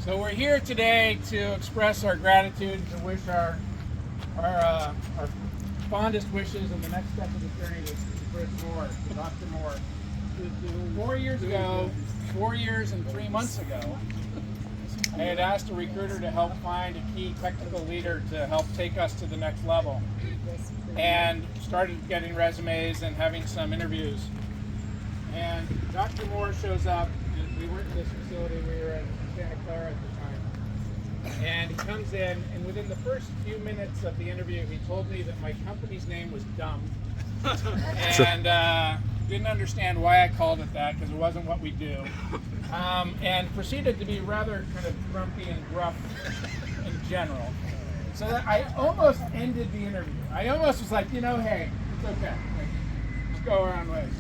So we're here today to express our gratitude, to wish our fondest wishes in the next step of the journey to Chris Moore, to Dr. Moore. 4 years ago, 4 years and 3 months ago, I had asked a recruiter to help find a key technical leader to help take us to the next level, and started getting resumes and having some interviews. And Dr. Moore shows up. We weren't in this facility, we were in Santa Clara at the time. And he comes in, and within the first few minutes of the interview, he told me that my company's name was dumb. And didn't understand why I called it that, because it wasn't what we do. And proceeded to be rather kind of grumpy and gruff in general. So that I almost ended the interview. I almost was like, hey, it's okay. Let's go our own ways.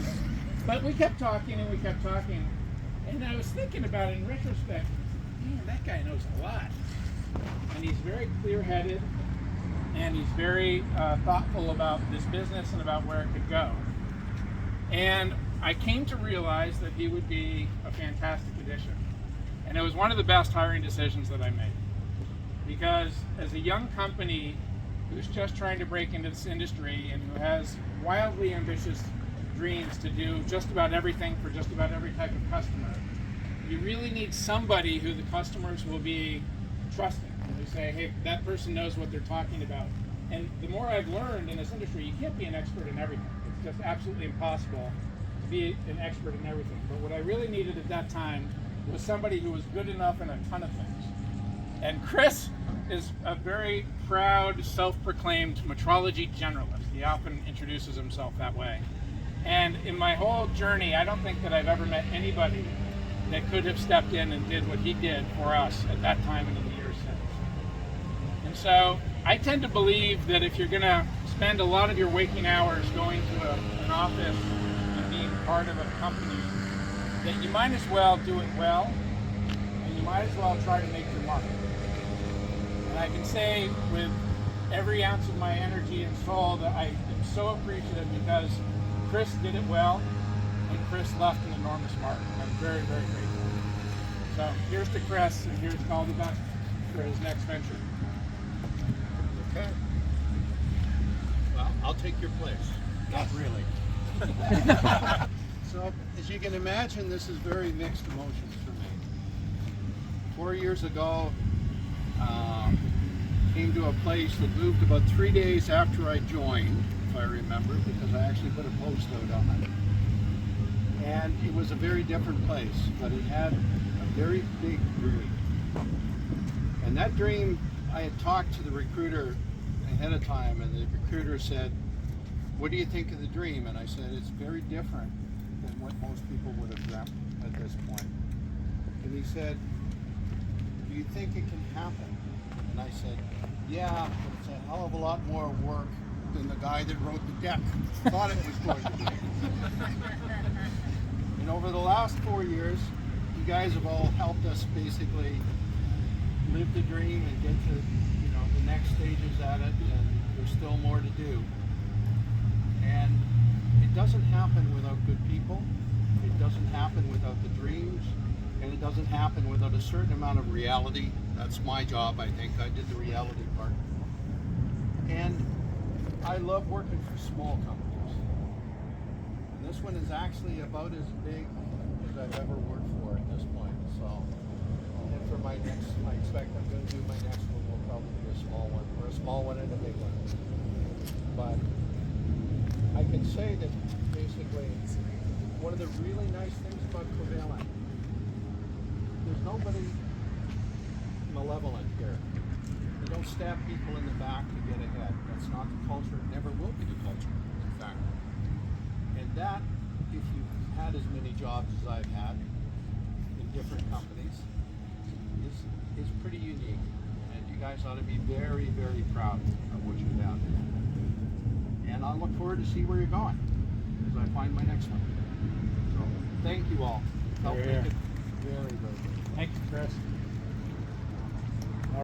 But we kept talking and we kept talking. And I was thinking about it in retrospect, man, that guy knows a lot. And he's very clear-headed, and he's very thoughtful about this business and about where it could go. And I came to realize that he would be a fantastic addition. And it was one of the best hiring decisions that I made. Because as a young company who's just trying to break into this industry and who has wildly ambitious dreams to do just about everything for just about every type of customer, you really need somebody who the customers will be trusting. And they say, hey, that person knows what they're talking about. And the more I've learned in this industry, you can't be an expert in everything. It's just absolutely impossible to be an expert in everything. But what I really needed at that time was somebody who was good enough in a ton of things. And Chris is a very proud, self-proclaimed metrology generalist. He often introduces himself that way. And in my whole journey, I don't think that I've ever met anybody that could have stepped in and did what he did for us at that time and in the years since. And so I tend to believe that if you're going to spend a lot of your waking hours going to an office and being part of a company, that you might as well do it well, and you might as well try to make your mark. And I can say with every ounce of my energy and soul that I am so appreciative, because Chris did it well, and Chris left an enormous mark. I'm very, very grateful. So here's to Chris, and here's all the best for his next venture. Okay. Well, I'll take your place. Not really. So, as you can imagine, this is very mixed emotions for me. 4 years ago, came to a place that moved about 3 days after I joined, if I remember, because I actually put a post out on it. And it was a very different place, but it had a very big dream. And that dream, I had talked to the recruiter ahead of time, and the recruiter said, what do you think of the dream? And I said, it's very different than what most people would have dreamt at this point. And he said, do you think it can happen? And I said, yeah, but it's a hell of a lot more work than the guy that wrote the deck thought it was going to be. And over the last 4 years, you guys have all helped us basically live the dream and get to the next stages at it, and there's still more to do. And it doesn't happen without good people. It doesn't happen without the dreams, and it doesn't happen without a certain amount of reality. That's my job, I think. I did the reality part. And I love working for small companies. And this one is actually about as big as I've ever worked for at this point. So, and for my next, I expect I'm going to do my next one will probably be a small one, or a small one and a big one. But I can say that basically one of the really nice things about Covalent, there's nobody malevolent here. You don't stab people in the back to get ahead. That's not the culture. It never will be the culture, in fact. And that, if you've had as many jobs as I've had in different companies, is pretty unique. And you guys ought to be very, very proud of what you've done. And I look forward to see where you're going as I find my next one. So thank you all. Help make it very, very good. Thank you, Chris.